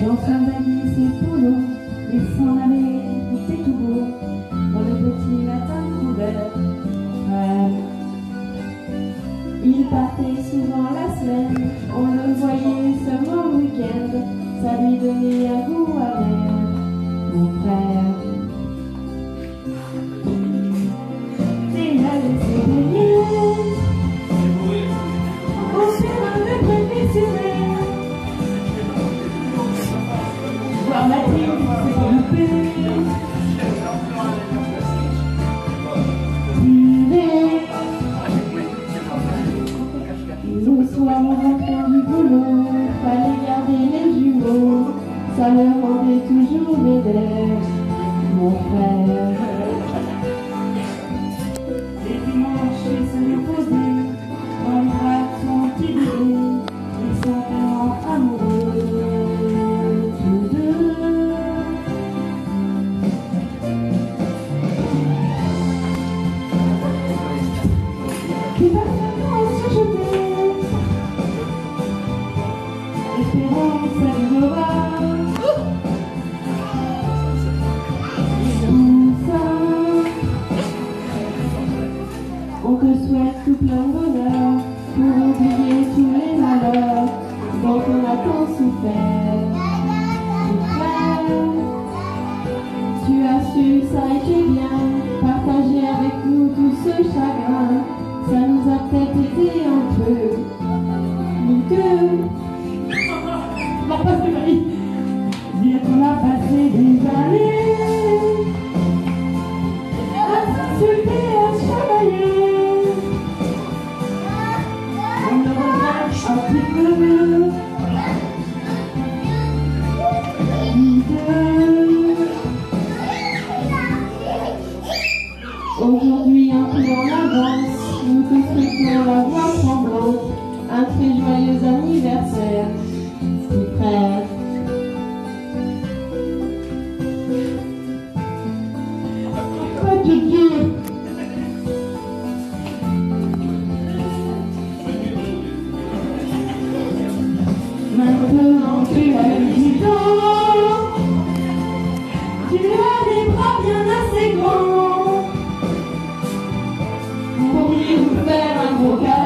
Dans son baguette, c'est pour l'eau, il s'en allait, c'est tout beau, dans le petit matin couvert. Il partait souvent la semaine, on le voyait seulement le week-end, ça lui donnait un goût amer, mon frère. Et il a laissé briller, au chemin de préfectionnaire. Voir Mathilde se développer, le soir en rentrant du boulot, fallait garder les jumeaux, ça leur rendait toujours médère, mon frère. Les dimanches, ils se lui posaient, dans le bras de son petit bébé, ils sont tellement amoureux. Qui va maintenant se jeter, espérons que ça durera. Tout ça, on te souhaite tout plein de bonheur pour oublier tous les malheurs dont on a tant souffert. Mon frère, tu as su, ça a été bien, partager avec nous tout ce chagrin. Ça nous a peut-être été un peu miteux. On va passer Marie. Dire qu'on a passé des années à s'insulter, à se chamailler. On le regrette un petit peu. Miteux. Aujourd'hui un peu en avance, nous te souhaitons la voix tremblante, un très joyeux anniversaire, petit frère. Pas de Dieu. Maintenant tu as du temps, tu as des bras bien assez grands pour lui faire un gros câlin.